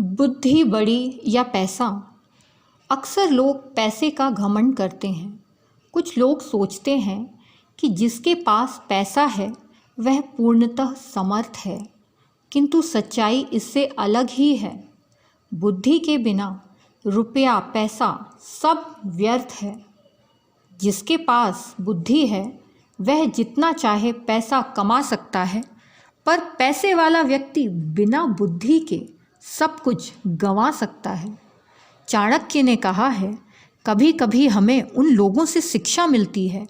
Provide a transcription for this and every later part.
बुद्धि बड़ी या पैसा। अक्सर लोग पैसे का घमंड करते हैं। कुछ लोग सोचते हैं कि जिसके पास पैसा है वह पूर्णतः समर्थ है, किंतु सच्चाई इससे अलग ही है। बुद्धि के बिना रुपया पैसा सब व्यर्थ है। जिसके पास बुद्धि है वह जितना चाहे पैसा कमा सकता है, पर पैसे वाला व्यक्ति बिना बुद्धि के सब कुछ गंवा सकता है। चाणक्य ने कहा है, कभी कभी हमें उन लोगों से शिक्षा मिलती है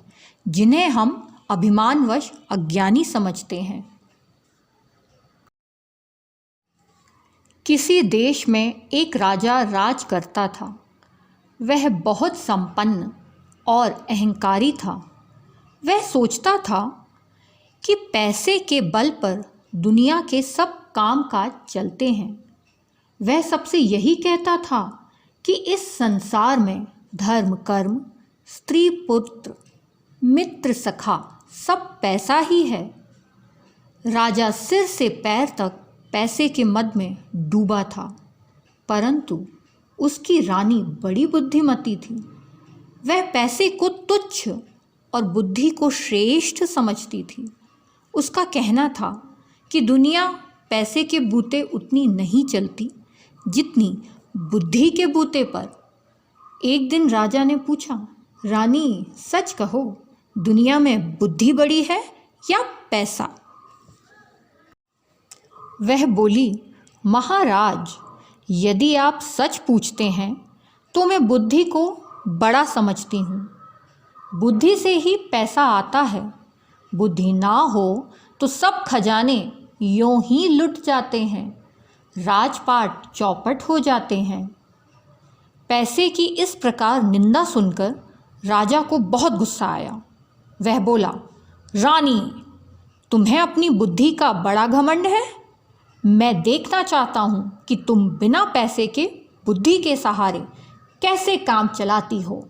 जिन्हें हम अभिमानवश अज्ञानी समझते हैं। किसी देश में एक राजा राज करता था। वह बहुत संपन्न और अहंकारी था। वह सोचता था कि पैसे के बल पर दुनिया के सब कामकाज चलते हैं। वह सबसे यही कहता था कि इस संसार में धर्म कर्म, स्त्री पुत्र, मित्र सखा सब पैसा ही है। राजा सिर से पैर तक पैसे के मद में डूबा था, परंतु उसकी रानी बड़ी बुद्धिमती थी। वह पैसे को तुच्छ और बुद्धि को श्रेष्ठ समझती थी। उसका कहना था कि दुनिया पैसे के बूते उतनी नहीं चलती जितनी बुद्धि के बूते पर। एक दिन राजा ने पूछा, रानी सच कहो, दुनिया में बुद्धि बड़ी है या पैसा? वह बोली, महाराज, यदि आप सच पूछते हैं तो मैं बुद्धि को बड़ा समझती हूँ। बुद्धि से ही पैसा आता है। बुद्धि ना हो तो सब खजाने यूं ही लुट जाते हैं, राजपाट चौपट हो जाते हैं। पैसे की इस प्रकार निंदा सुनकर राजा को बहुत गुस्सा आया। वह बोला, रानी, तुम्हें अपनी बुद्धि का बड़ा घमंड है। मैं देखना चाहता हूँ कि तुम बिना पैसे के बुद्धि के सहारे कैसे काम चलाती हो।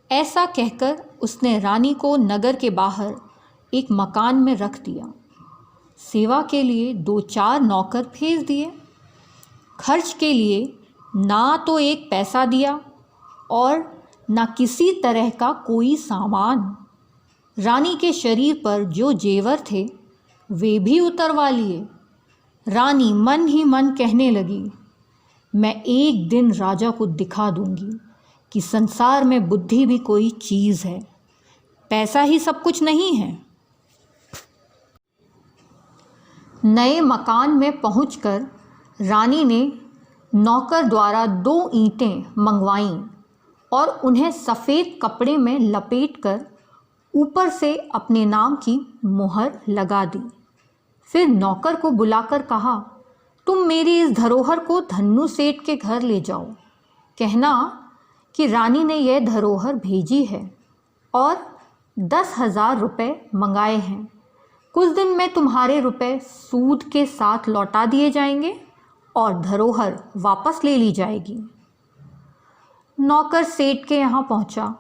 ऐसा कहकर उसने रानी को नगर के बाहर एक मकान में रख दिया। सेवा के लिए 2-4 नौकर भेज दिए। खर्च के लिए ना तो एक पैसा दिया और ना किसी तरह का कोई सामान। रानी के शरीर पर जो जेवर थे वे भी उतरवा लिए। रानी मन ही मन कहने लगी, मैं एक दिन राजा को दिखा दूंगी कि संसार में बुद्धि भी कोई चीज़ है, पैसा ही सब कुछ नहीं है। नए मकान में पहुंचकर रानी ने नौकर द्वारा 2 ईंटें मंगवाईं और उन्हें सफ़ेद कपड़े में लपेटकर ऊपर से अपने नाम की मुहर लगा दी। फिर नौकर को बुलाकर कहा, तुम मेरी इस धरोहर को धन्नू सेठ के घर ले जाओ। कहना कि रानी ने यह धरोहर भेजी है और 10,000 रुपये मंगाए हैं। कुछ दिन में तुम्हारे रुपए सूद के साथ लौटा दिए जाएंगे और धरोहर वापस ले ली जाएगी। नौकर सेठ के यहाँ पहुँचा।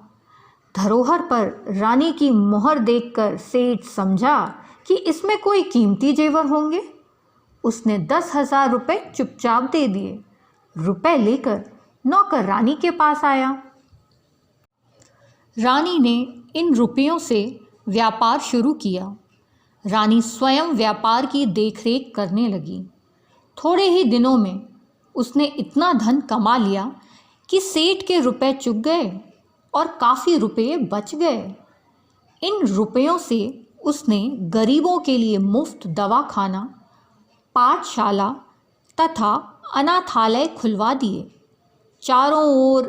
धरोहर पर रानी की मोहर देखकर सेठ समझा कि इसमें कोई कीमती जेवर होंगे। उसने 10,000 रुपये चुपचाप दे दिए। रुपए लेकर नौकर रानी के पास आया। रानी ने इन रुपयों से व्यापार शुरू किया। रानी स्वयं व्यापार की देखरेख करने लगी। थोड़े ही दिनों में उसने इतना धन कमा लिया कि सेठ के रुपए चुक गए और काफ़ी रुपये बच गए। इन रुपयों से उसने गरीबों के लिए मुफ्त दवाखाना, पाठशाला तथा अनाथालय खुलवा दिए। चारों ओर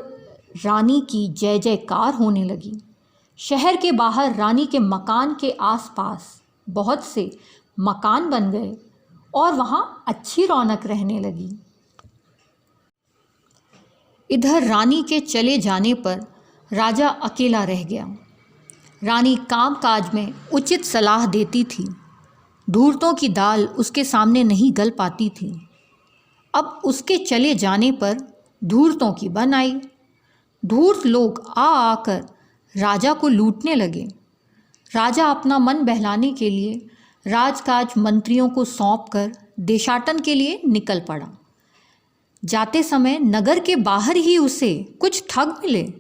रानी की जय जयकार होने लगी। शहर के बाहर रानी के मकान के आसपास बहुत से मकान बन गए और वहाँ अच्छी रौनक रहने लगी। इधर रानी के चले जाने पर राजा अकेला रह गया। रानी कामकाज में उचित सलाह देती थी। धूर्तों की दाल उसके सामने नहीं गल पाती थी। अब उसके चले जाने पर धूर्तों की बन आई। धूर्त लोग आकर राजा को लूटने लगे। राजा अपना मन बहलाने के लिए राजकाज मंत्रियों को सौंपकर देशाटन के लिए निकल पड़ा। जाते समय नगर के बाहर ही उसे कुछ ठग मिले।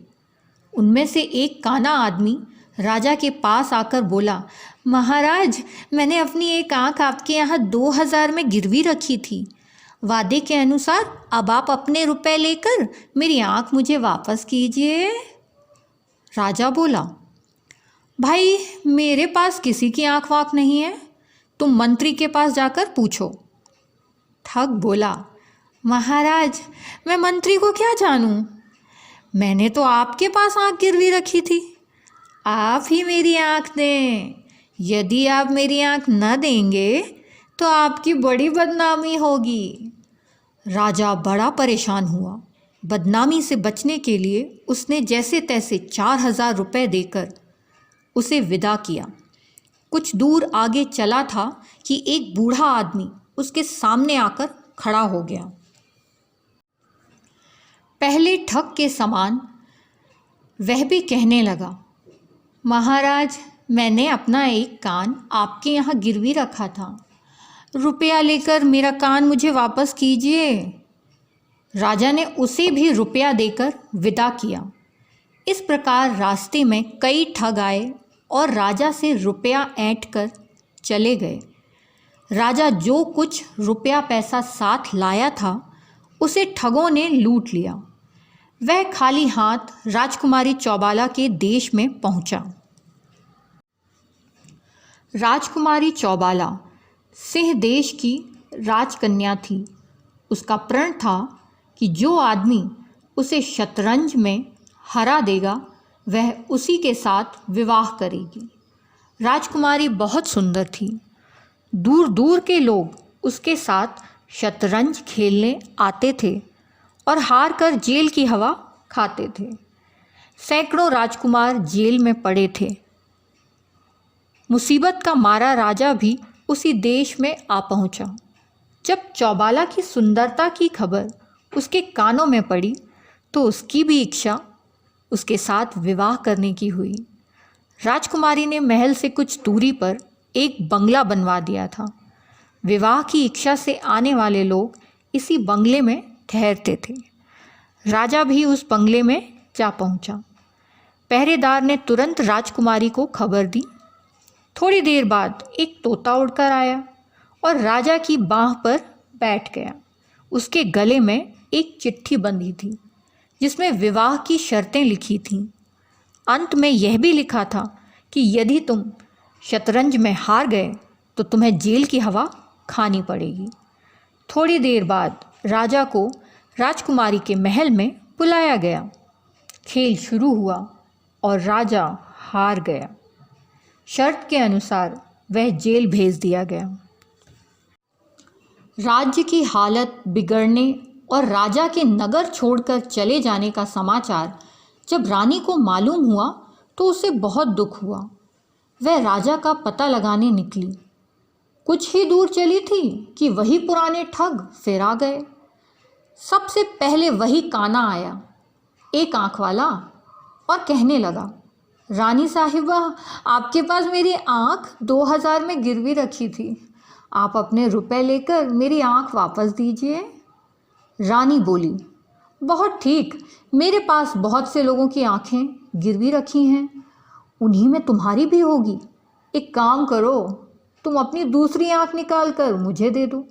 उनमें से एक काना आदमी राजा के पास आकर बोला, महाराज, मैंने अपनी एक आंख आपके यहाँ 2000 में गिरवी रखी थी। वादे के अनुसार अब आप अपने रुपए लेकर मेरी आंख मुझे वापस कीजिए। राजा बोला, भाई, मेरे पास किसी की आंख वाँख नहीं है, तुम मंत्री के पास जाकर पूछो। ठग बोला, महाराज, मैं मंत्री को क्या जानूं? मैंने तो आपके पास आंख गिरवी रखी थी। आप ही मेरी आंख दें। यदि आप मेरी आंख न देंगे तो आपकी बड़ी बदनामी होगी। राजा बड़ा परेशान हुआ। बदनामी से बचने के लिए उसने जैसे तैसे 4000 रुपये देकर उसे विदा किया। कुछ दूर आगे चला था कि एक बूढ़ा आदमी उसके सामने आकर खड़ा हो गया। पहले ठग के समान वह भी कहने लगा, महाराज, मैंने अपना एक कान आपके यहाँ गिरवी रखा था। रुपया लेकर मेरा कान मुझे वापस कीजिए। राजा ने उसे भी रुपया देकर विदा किया। इस प्रकार रास्ते में कई ठग आए और राजा से रुपया ऐंठ कर चले गए। राजा जो कुछ रुपया पैसा साथ लाया था उसे ठगों ने लूट लिया। वह खाली हाथ राजकुमारी चौबाला के देश में पहुंचा। राजकुमारी चौबाला सिंह देश की राजकन्या थी। उसका प्रण था कि जो आदमी उसे शतरंज में हरा देगा वह उसी के साथ विवाह करेगी। राजकुमारी बहुत सुंदर थी। दूर दूर के लोग उसके साथ शतरंज खेलने आते थे और हार कर जेल की हवा खाते थे। सैकड़ों राजकुमार जेल में पड़े थे। मुसीबत का मारा राजा भी उसी देश में आ पहुंचा। जब चौबाला की सुंदरता की खबर उसके कानों में पड़ी तो उसकी भी इच्छा उसके साथ विवाह करने की हुई। राजकुमारी ने महल से कुछ दूरी पर एक बंगला बनवा दिया था। विवाह की इच्छा से आने वाले लोग इसी बंगले में ठहरते थे। राजा भी उस बंगले में जा पहुंचा। पहरेदार ने तुरंत राजकुमारी को खबर दी। थोड़ी देर बाद एक तोता उड़कर आया और राजा की बाह पर बैठ गया। उसके गले में एक चिट्ठी बंधी थी जिसमें विवाह की शर्तें लिखी थीं। अंत में यह भी लिखा था कि यदि तुम शतरंज में हार गए तो तुम्हें जेल की हवा खानी पड़ेगी। थोड़ी देर बाद राजा को राजकुमारी के महल में बुलाया गया। खेल शुरू हुआ और राजा हार गया। शर्त के अनुसार वह जेल भेज दिया गया। राज्य की हालत बिगड़ने और राजा के नगर छोड़कर चले जाने का समाचार जब रानी को मालूम हुआ तो उसे बहुत दुख हुआ। वह राजा का पता लगाने निकली। कुछ ही दूर चली थी कि वही पुराने ठग फिर आ गए। सबसे पहले वही काना आया, एक आँख वाला, और कहने लगा, रानी साहिबा, आपके पास मेरी आँख 2000 में गिरवी रखी थी। आप अपने रुपए लेकर मेरी आँख वापस दीजिए। रानी बोली, बहुत ठीक, मेरे पास बहुत से लोगों की आँखें गिरवी रखी हैं, उन्हीं में तुम्हारी भी होगी। एक काम करो, तुम अपनी दूसरी आँख निकाल कर मुझे दे दो।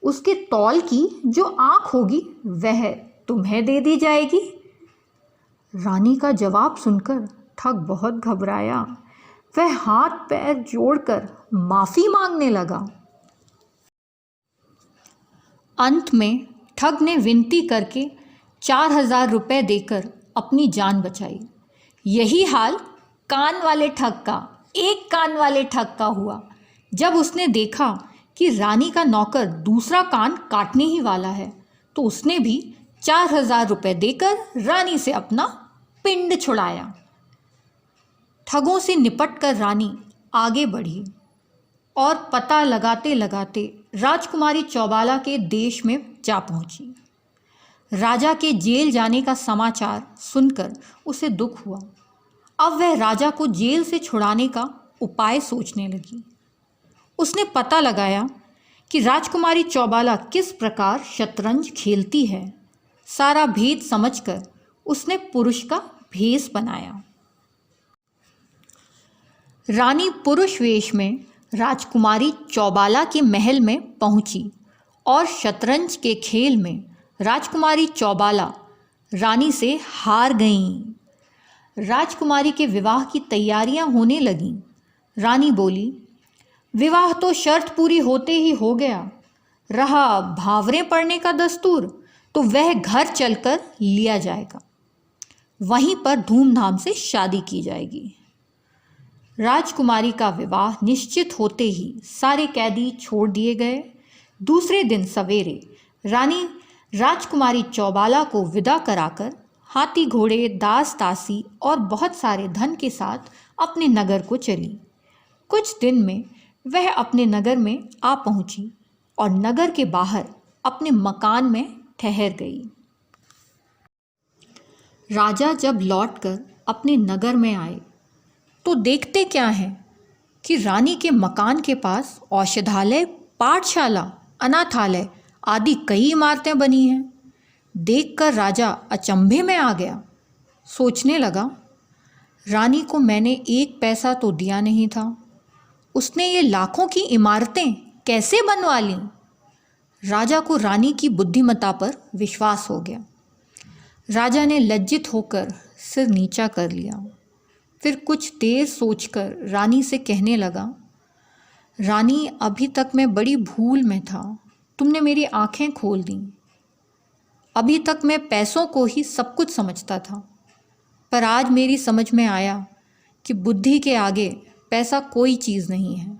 उसके तौल की जो आँख होगी वह तुम्हें दे दी जाएगी। रानी का जवाब सुनकर ठग बहुत घबराया। वह हाथ पैर जोड़कर माफ़ी मांगने लगा। अंत में ठग ने विनती करके 4000 रुपये देकर अपनी जान बचाई। यही हाल कान वाले ठग का, एक कान वाले ठग का हुआ। जब उसने देखा कि रानी का नौकर दूसरा कान काटने ही वाला है तो उसने भी 4000 रुपये देकर रानी से अपना पिंड छुड़ाया। ठगों से निपटकर रानी आगे बढ़ी और पता लगाते लगाते राजकुमारी चौबाला के देश में जा पहुंची। राजा के जेल जाने का समाचार सुनकर उसे दुख हुआ। अब वह राजा को जेल से छुड़ाने का उपाय सोचने लगी। उसने पता लगाया कि राजकुमारी चौबाला किस प्रकार शतरंज खेलती है। सारा भेद समझकर उसने पुरुष का भेष बनाया। रानी पुरुष वेश में राजकुमारी चौबाला के महल में पहुंची और शतरंज के खेल में राजकुमारी चौबाला रानी से हार गईं। राजकुमारी के विवाह की तैयारियां होने लगीं। रानी बोली, विवाह तो शर्त पूरी होते ही हो गया, रहा भावरे पड़ने का दस्तूर तो वह घर चलकर लिया जाएगा, वहीं पर धूमधाम से शादी की जाएगी। राजकुमारी का विवाह निश्चित होते ही सारे कैदी छोड़ दिए गए। दूसरे दिन सवेरे रानी राजकुमारी चौबाला को विदा कराकर हाथी घोड़े दास दासी और बहुत सारे धन के साथ अपने नगर को चली। कुछ दिन में वह अपने नगर में आ पहुंची और नगर के बाहर अपने मकान में ठहर गई। राजा जब लौटकर अपने नगर में आए तो देखते क्या है कि रानी के मकान के पास औषधालय, पाठशाला, अनाथालय आदि कई इमारतें बनी हैं। देखकर राजा अचंभे में आ गया। सोचने लगा, रानी को मैंने एक पैसा तो दिया नहीं था, उसने ये लाखों की इमारतें कैसे बनवा लीं? राजा को रानी की बुद्धिमत्ता पर विश्वास हो गया। राजा ने लज्जित होकर सिर नीचा कर लिया। फिर कुछ देर सोचकर रानी से कहने लगा, रानी, अभी तक मैं बड़ी भूल में था, तुमने मेरी आंखें खोल दी। अभी तक मैं पैसों को ही सब कुछ समझता था, पर आज मेरी समझ में आया कि बुद्धि के आगे पैसा कोई चीज़ नहीं है।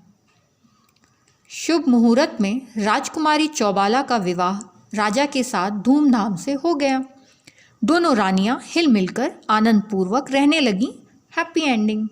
शुभ मुहूर्त में राजकुमारी चौबाला का विवाह राजा के साथ धूमधाम से हो गया। दोनों रानियां हिल मिलकर आनंदपूर्वक रहने लगीं। Happy ending.